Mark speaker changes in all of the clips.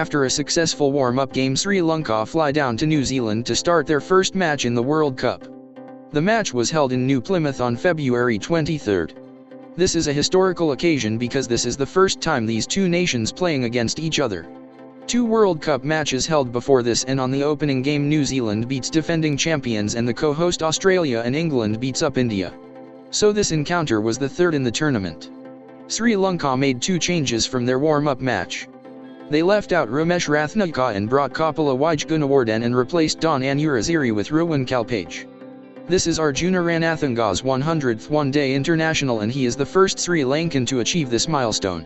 Speaker 1: After a successful warm-up game, Sri Lanka fly down to New Zealand to start their first match in the World Cup. The match was held in New Plymouth on February 23. This is a historical occasion because this is the first time these two nations playing against each other. 2 World Cup matches held before this, and on the opening game New Zealand beats defending champions and the co-host Australia, and England beats up India. So this encounter was the third in the tournament. Sri Lanka made 2 changes from their warm-up match. They left out Rumesh Rathnayaka and brought Kapila Wijegunawardene and replaced Don Anurasiri with Ruwan Kalpage. This is Arjuna Ranathunga's 100th one-day international, and he is the first Sri Lankan to achieve this milestone.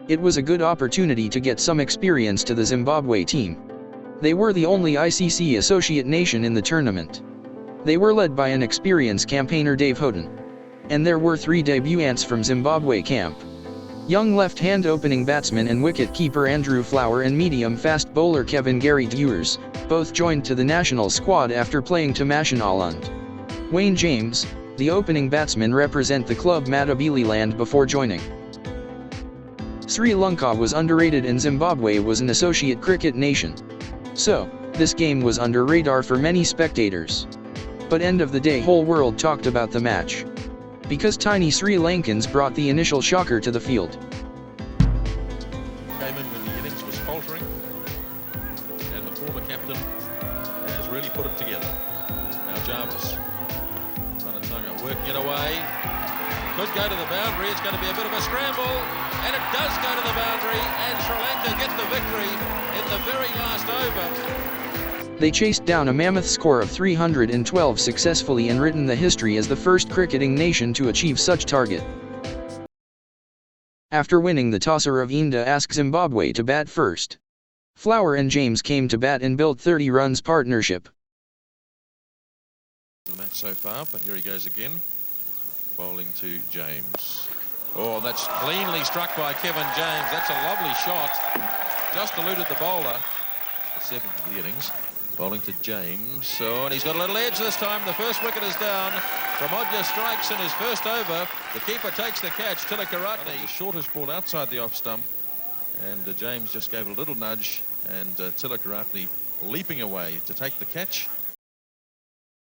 Speaker 1: It was a good opportunity to get some experience to the Zimbabwe team. They were the only ICC associate nation in the tournament. They were led by an experienced campaigner Dave Houghton. And there were 3 debutants from Zimbabwe camp. Young left-hand opening batsman and wicket-keeper Andrew Flower and medium-fast bowler Kevin Gary Duers, both joined to the national squad after playing to Mashonaland. Wayne James, the opening batsman, represent the club Matabeleland before joining. Sri Lanka was underrated and Zimbabwe was an associate cricket nation. So, this game was under radar for many spectators. But end of the day, whole world talked about the match. Because tiny Sri Lankans brought the initial shocker to the field.
Speaker 2: Came in when the innings was faltering, and the former captain has really put it together. Now Jarvis, Ranathunga working it away, could go to the boundary. It's going to be a bit of a scramble, and it does go to the boundary, and Sri Lanka get the victory in the very last over.
Speaker 1: They chased down a mammoth score of 312 successfully and written the history as the first cricketing nation to achieve such target. After winning the toss, India asked Zimbabwe to bat first. Flower and James came to bat and built 30 runs partnership.
Speaker 2: The match so far, but here he goes again, bowling to James. Oh, that's cleanly struck by Kevin James. That's a lovely shot. Just eluded the bowler. The 7th of the innings. Bowling to James, and he's got a little edge this time. The first wicket is down. Pramodya strikes in his first over. The keeper takes the catch. Rathnayaka, the shortest ball outside the off stump, and James just gave a little nudge, and Rathnayaka leaping away to take the catch.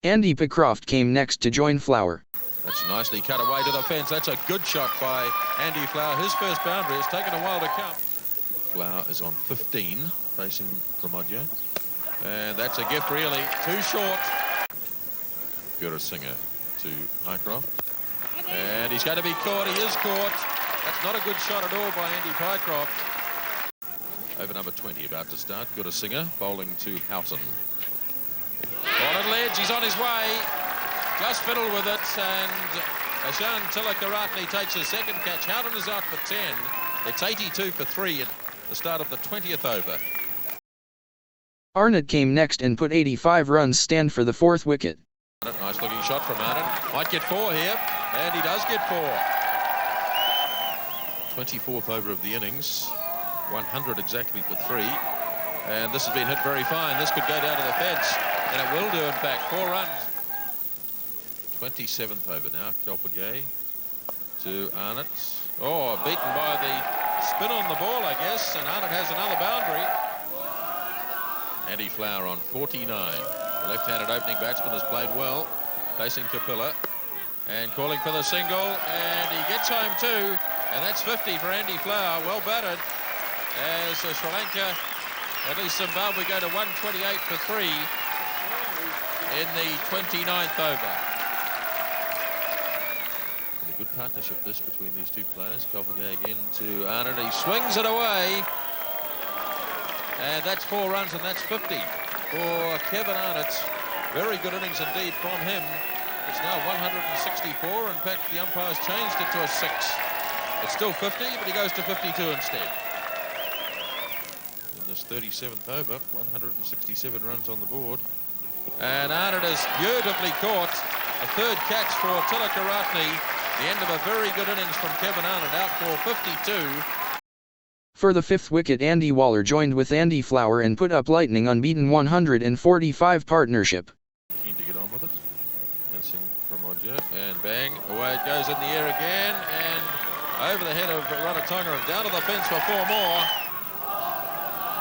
Speaker 1: Andy Pycroft came next to join Flower.
Speaker 2: That's nicely cut away to the fence. That's a good shot by Andy Flower. His first boundary. It's taken a while to come. Flower is on 15, facing Pramodya. And that's a gift, really. Too short. Anurasiri to Pycroft. And he's going to be caught. He is caught. That's not a good shot at all by Andy Pycroft. Over number 20 about to start. Anurasiri bowling to Houghton. Oh, little edge. He's on his way. Just fiddled with it. And Ashan Rathnayaka takes his second catch. Houghton is out for 10. It's 82 for 3 at the start of the 20th over.
Speaker 1: Arnott came next and put 85 runs stand for the 4th wicket.
Speaker 2: Nice looking shot from Arnott. Might get 4 here, and he does get 4. 24th over of the innings. 100 exactly for 3. And this has been hit very fine. This could go down to the fence, and it will do, in fact. 4 runs. 27th over now. Kalpage to Arnott. Oh, beaten by the spin on the ball, I guess, and Arnott has another boundary. Andy Flower on 49. The left-handed opening batsman has played well, facing Kapila, and calling for the single, and he gets home too, and that's 50 for Andy Flower. Well batted, as Sri Lanka, at least Zimbabwe, go to 128 for 3 in the 29th over. And a good partnership this between these two players. Kalpage again to Arnott. He swings it away. And that's 4 runs, and that's 50 for Kevin Arnott. Very good innings indeed from him. It's now 164. In fact, the umpires changed it to a 6. It's still 50, but he goes to 52 instead. In this 37th over, 167 runs on the board. And Arnott is beautifully caught. A 3rd catch for Rathnayaka. The end of a very good innings from Kevin Arnott, out for 52.
Speaker 1: For the 5th wicket, Andy Waller joined with Andy Flower and put up lightning unbeaten 145 partnership.
Speaker 2: Keen to get on with it. Missing Pramodya, and bang, away it goes in the air again, and over the head of Ranathunga and down to the fence for 4 more.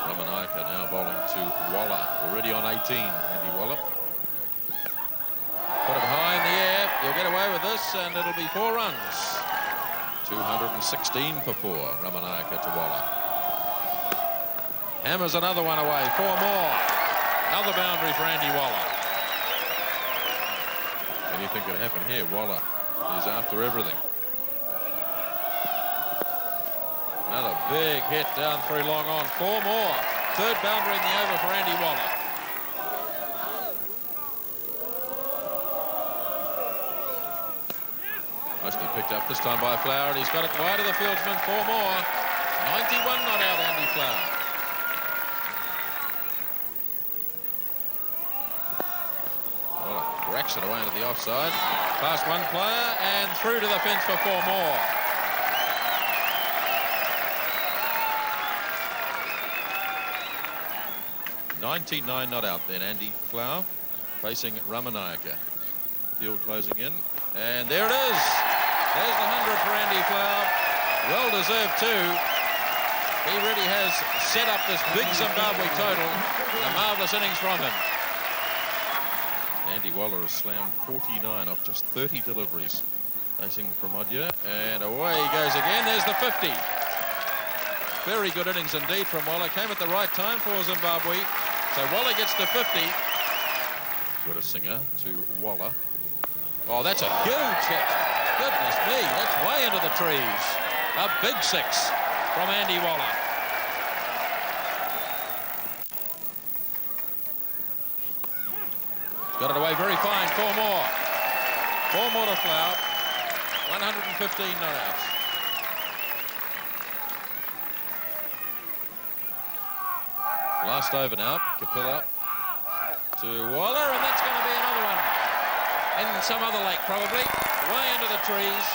Speaker 2: Rathnayaka now bowling to Waller. Already on 18, Andy Waller. Put it high in the air. He'll get away with this, and it'll be 4 runs. 216 for 4. Rathnayaka to Waller. Hammers another one away. 4 more. Another boundary for Andy Waller. Anything could happen here. Waller is after everything. Another big hit down through long on. 4 more. 3rd boundary in the over for Andy Waller. Mostly picked up this time by Flower, and he's got it wide of the fieldsman. 4 more. 91 not out, Andy Flower. Waller racks it away into the offside. Past one player and through to the fence for 4 more. .99 not out then, Andy Flower facing Rathnayaka. Field closing in, and there it is. There's the 100 for Andy Flower. Well deserved too. He really has set up this big Zimbabwe total. A marvellous innings from him. Andy Waller has slammed 49 off just 30 deliveries. Facing Pramodya, and away he goes again. There's the 50. Very good innings indeed from Waller. Came at the right time for Zimbabwe. So Waller gets to 50. Good a singer to Waller. Oh, that's a huge hit. Goodness me, that's way into the trees. A big 6 from Andy Waller. He's got it away very fine. 4 more. 4 more to Flower. 115 not out. Last over now, Kapila to Waller, and that's going to be another one. In some other lake, probably. Way into the trees.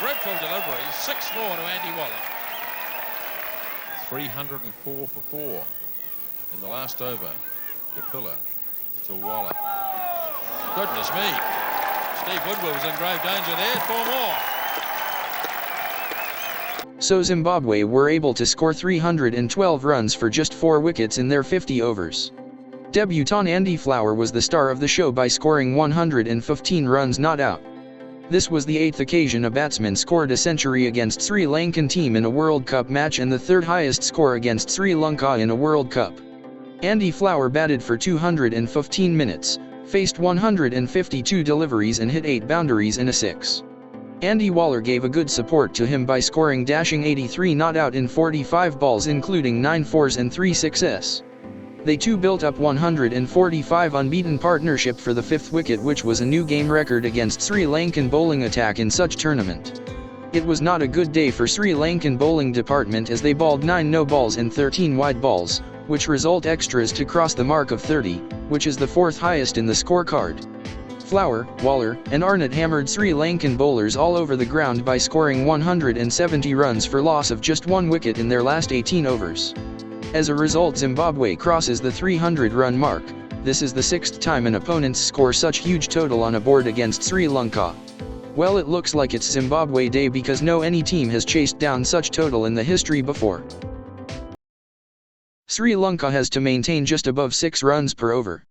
Speaker 2: Dreadful delivery. 6 more to Andy Waller. 304 for 4 in the last over. Kapila to Waller. Goodness me. Steve Woodward was in grave danger there. 4 more.
Speaker 1: So Zimbabwe were able to score 312 runs for just 4 wickets in their 50 overs. Debutant Andy Flower was the star of the show by scoring 115 runs not out. This was the 8th occasion a batsman scored a century against Sri Lankan team in a World Cup match and the 3rd highest score against Sri Lanka in a World Cup. Andy Flower batted for 215 minutes, faced 152 deliveries and hit 8 boundaries and a 6. Andy Waller gave a good support to him by scoring dashing 83 not out in 45 balls including 9 fours and 3 sixes. They too built up 145 unbeaten partnership for the 5th wicket, which was a new game record against Sri Lankan bowling attack in such tournament. It was not a good day for Sri Lankan bowling department as they balled 9 no balls and 13 wide balls, which result extras to cross the mark of 30, which is the 4th highest in the scorecard. Flower, Waller, and Arnott hammered Sri Lankan bowlers all over the ground by scoring 170 runs for loss of just 1 wicket in their last 18 overs. As a result, Zimbabwe crosses the 300-run mark. This is the 6th time an opponents score such huge total on a board against Sri Lanka. Well, it looks like it's Zimbabwe Day because no any team has chased down such total in the history before. Sri Lanka has to maintain just above 6 runs per over.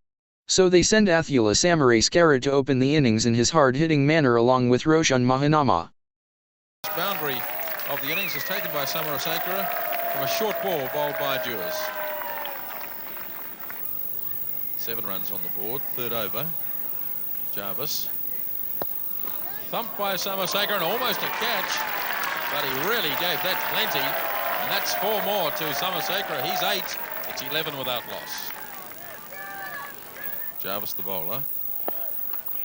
Speaker 1: So they send Athula Samarasekera to open the innings in his hard-hitting manner along with Roshan Mahanama.
Speaker 2: Boundary of the innings is taken by Samarasekera from a short ball bowled by Duers. 7 runs on the board, 3rd over. Jarvis. Thumped by Samarasekera and almost a catch, but he really gave that plenty. And that's 4 more to Samarasekera. He's 8. It's 11 without loss. Jarvis the bowler.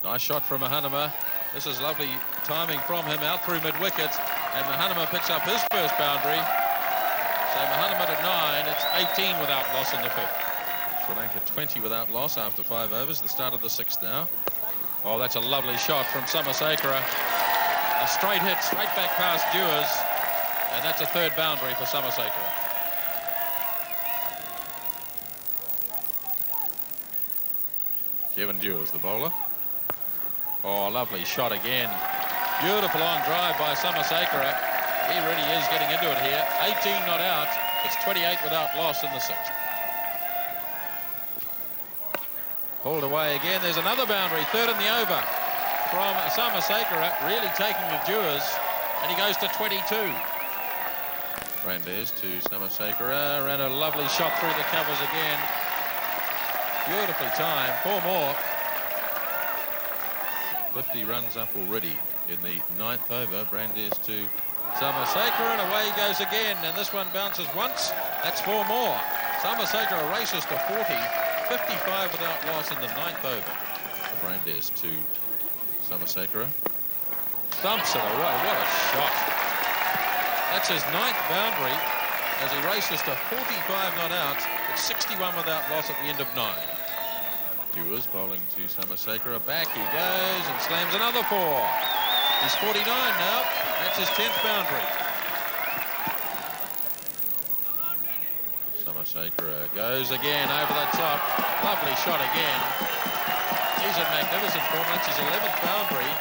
Speaker 2: Nice shot from Mahanama. This is lovely timing from him out through mid-wicket. And Mahanama picks up his first boundary. So Mahanama to 9. It's 18 without loss in the 5th. Sri Lanka 20 without loss after 5 overs. The start of the 6th now. Oh, that's a lovely shot from Samarasekera. A straight hit, straight back past Duers. And that's a 3rd boundary for Samarasekera. Kevin Duers, the bowler. Oh, lovely shot again. Beautiful on drive by Samarasekera. He really is getting into it here. 18 not out. It's 28 without loss in the 6th. Pulled away again. There's another boundary. 3rd in the over from Samasekara, really taking the Duers, and he goes to 22. Brandes to Samasekara, ran a lovely shot through the covers again. Beautifully timed. 4 more. 50 runs up already in the 9th over. Brandes to Samasekara, and away he goes again, and this one bounces once. That's 4 more. Samasekara races to 40. 55 without loss in the 9th over. Brandes to Samasekara. Thumps it away. What a shot. That's his 9th boundary as he races to 45 not out. It's 61 without loss at the end of 9. Duers bowling to Samasekara. Back he goes and slams another 4. He's 49 now. That's his 10th boundary. Samasekara goes again over the top. Lovely shot again. He's in magnificent form. That's his 11th boundary.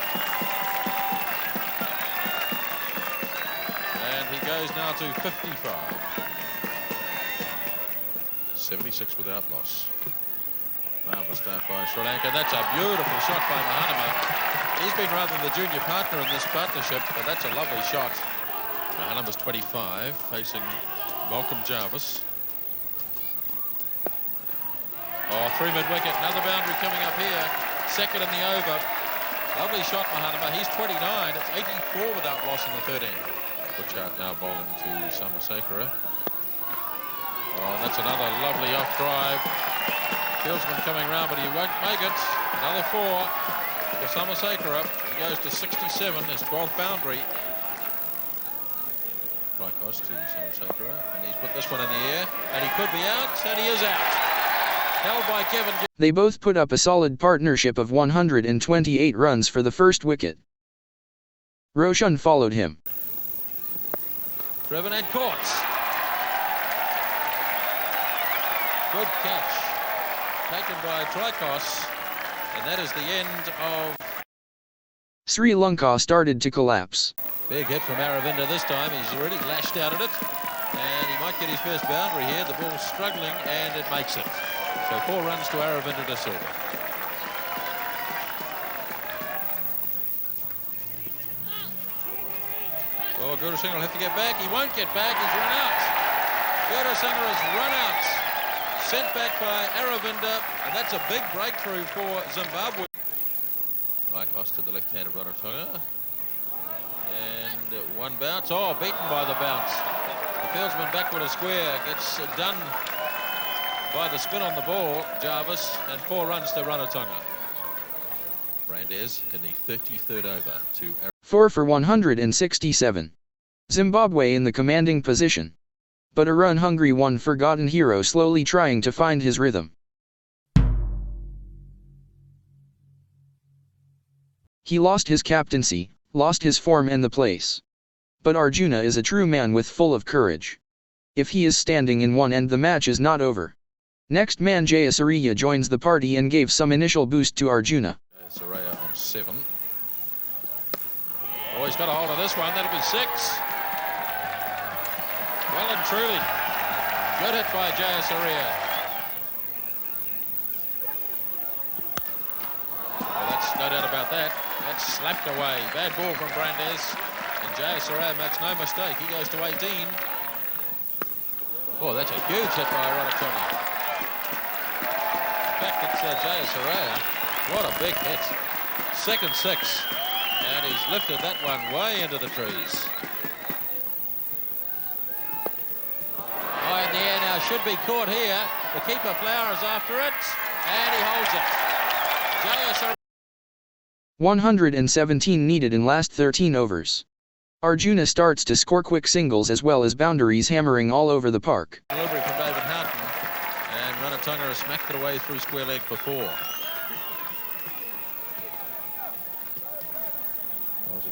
Speaker 2: And he goes now to 55. 76 without loss. Marvellous start by Sri Lanka. That's a beautiful shot by Mahanama. He's been rather the junior partner in this partnership, but that's a lovely shot. Mahanama's 25, facing Malcolm Jarvis. Oh, 3 mid-wicket. Another boundary coming up here. 2nd in the over. Lovely shot, Mahanama. He's 29. It's 84 without loss in the 13th. Butchart now bowling to Samasekara. Oh, that's another lovely off drive. Fieldsman coming round, but he won't make it. Another 4 for Samasekara. He goes to 67, his 12th boundary. Tricos to Samasekara, and he's put this one in the air, and he could be out, and he is out. Held by Kevin.
Speaker 1: They both put up a solid partnership of 128 runs for the first wicket. Roshan followed him.
Speaker 2: Driven and caught. Good catch. Taken by Tricos, and that is the end of...
Speaker 1: Sri Lanka started to collapse.
Speaker 2: Big hit from Aravinda this time. He's already lashed out at it, and he might get his first boundary here. The ball's struggling, and it makes it. So 4 runs to Aravinda de Silva. Oh, Gurusingh will have to get back. He won't get back. He's run out. Gurusingh has run out. Sent back by Aravinda, and that's a big breakthrough for Zimbabwe. Tricos to the left-handed Ranathunga. And 1 bounce. Oh, beaten by the bounce. The fieldsman backward a square. Gets done by the spin on the ball, Jarvis, and 4 runs to Ranathunga. Brandes in the 33rd over to...
Speaker 1: 4 for 167. Zimbabwe in the commanding position. But a run-hungry one-forgotten hero slowly trying to find his rhythm. He lost his captaincy, lost his form and the place. But Arjuna is a true man with full of courage. If he is standing in one end, the match is not over. Next man Jayasuriya joins the party and gave some initial boost to Arjuna.
Speaker 2: Jayasuriya on 7. Oh, he's got a hold of this one. That'll be 6. Well and truly. Good hit by Jayasuriya. Well, that's no doubt about that. That's slapped away. Bad ball from Brandes. And Jayasuriya makes no mistake. He goes to 18. Oh, that's a huge hit by Ranathunga. In fact, it's Jayasuriya. What a big hit. 2nd 6. And he's lifted that one way into the trees. Oh, in the air now, should be caught here. The keeper Flower is after it, and he holds it. Jayasuriya.
Speaker 1: 117 needed in last 13 overs. Arjuna starts to score quick singles as well as boundaries hammering all over the park.
Speaker 2: Delivery from Dave Houghton, and Ranathunga has smacked it away through square leg for 4.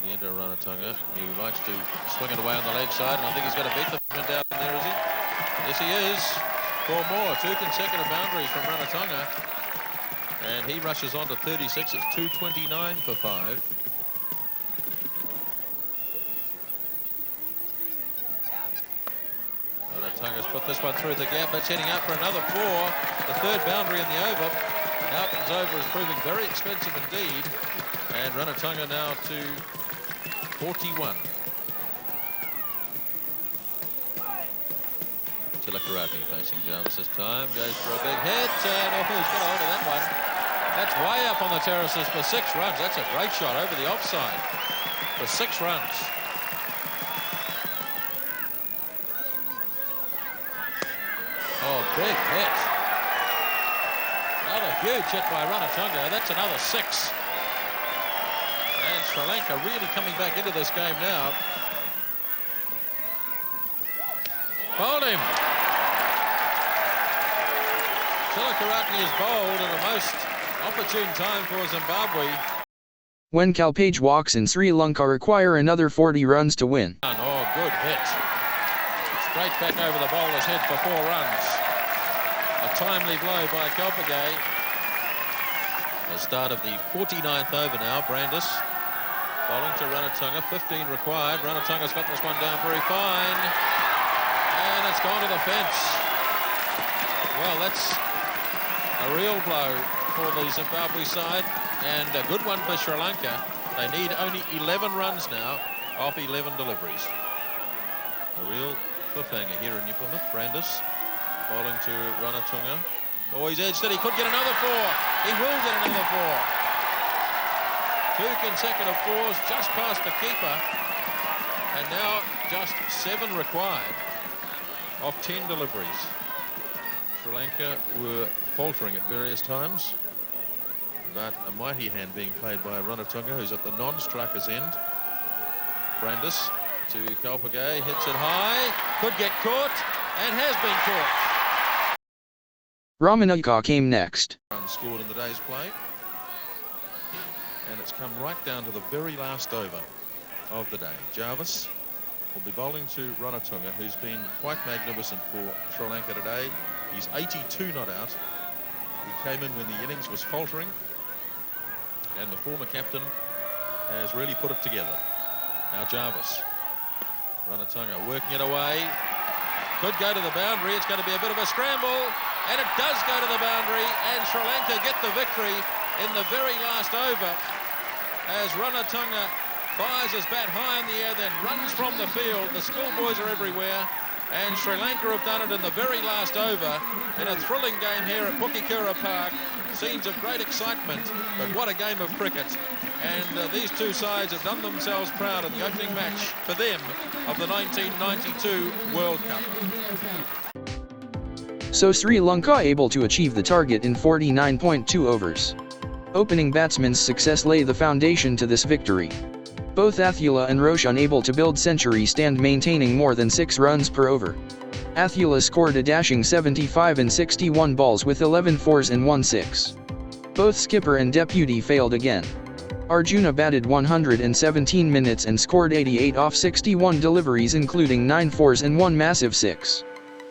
Speaker 2: Again to Rathnayaka. He likes to swing it away on the leg side, and I think he's going to beat the man down there, is he? Yes, he is. 4 more. 2 consecutive boundaries from Rathnayaka. And he rushes on to 36. It's 229 for 5. Well, that Ranathunga's put this one through the gap. That's heading out for another 4. The third boundary in the over. Houghton's over is proving very expensive indeed. And Ranathunga now to 41. Wijegunawardene facing Jarvis this time. Goes for a big hit. And oh, he's got a hold of that one. That's way up on the terraces for 6 runs. That's a great shot over the offside for 6 runs. Oh, big hit. Another huge hit by Ranathunga. That's another 6. And Sri Lanka really coming back into this game now. Bowled him. Wijegunawardene is bowled at a most opportune time for Zimbabwe.
Speaker 1: When Kalpage walks in, Sri Lanka require another 40 runs to win.
Speaker 2: Oh, good hit. Straight back over the bowler's head for 4 runs. A timely blow by Kalpage. The start of the 49th over now. Brandis bowling to Ranathunga. 15 required. Ranathunga's got this one down very fine. And it's gone to the fence. Well, that's a real blow for the Zimbabwe side. And a good one for Sri Lanka. They need only 11 runs now off 11 deliveries. A real cliffhanger here in New Plymouth. Brandis bowling to Ranathunga. Oh, he's edged it. He could get another 4. He will get another 4. 2 consecutive 4s just past the keeper. And now just 7 required off 10 deliveries. Sri Lanka were faltering at various times. But a mighty hand being played by Ranathunga, who's at the non-striker's end. Brandis to Kalpage, hits it high, could get caught, and has been caught.
Speaker 1: Rathnayaka came next.
Speaker 2: Runs scored in the day's play. And it's come right down to the very last over of the day. Jarvis will be bowling to Ranathunga, who's been quite magnificent for Sri Lanka today. He's 82 not out. He came in when the innings was faltering. And the former captain has really put it together. Now Jarvis. Ranathunga working it away. Could go to the boundary. It's going to be a bit of a scramble. And it does go to the boundary. And Sri Lanka get the victory in the very last over. As Ranathunga fires his bat high in the air, then runs from the field. The schoolboys are everywhere. And Sri Lanka have done it in the very last over in a thrilling game here at Pukekura Park. Scenes of great excitement, but what a game of cricket. And these two sides have done themselves proud in the opening match for them of the 1992 World Cup.
Speaker 1: So Sri Lanka able to achieve the target in 49.2 overs. Opening batsmen's success lay the foundation to this victory. Both Athula and Roche unable to build century stand, maintaining more than 6 runs per over. Athula scored a dashing 75 and 61 balls with 11 fours and 1 6. Both skipper and deputy failed again. Arjuna batted 117 minutes and scored 88 off 61 deliveries, including 9 fours and 1 massive 6.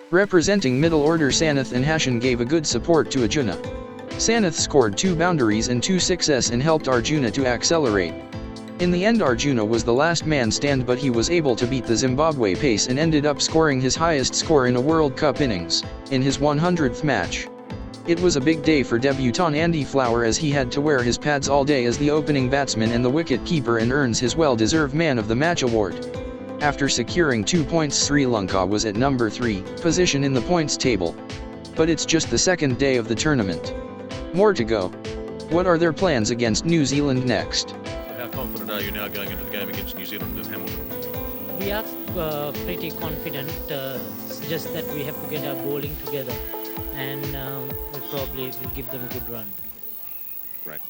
Speaker 1: Representing middle order, Sanath and Hashan gave a good support to Arjuna. Sanath scored 2 boundaries and 2 sixes and helped Arjuna to accelerate. In the end, Arjuna was the last man stand, but he was able to beat the Zimbabwe pace and ended up scoring his highest score in a World Cup innings, in his 100th match. It was a big day for debutant Andrew Flower, as he had to wear his pads all day as the opening batsman and the wicket-keeper, and earns his well-deserved Man of the Match award. After securing 2 points, Sri Lanka was at number 3 position in the points table. But it's just the second day of the tournament. More to go. What are their plans against New Zealand next?
Speaker 2: How confident are you now going into the game against New Zealand in Hamilton?
Speaker 3: We are pretty confident, just that we have to get our bowling together, and we probably will give them a good run.
Speaker 2: Great.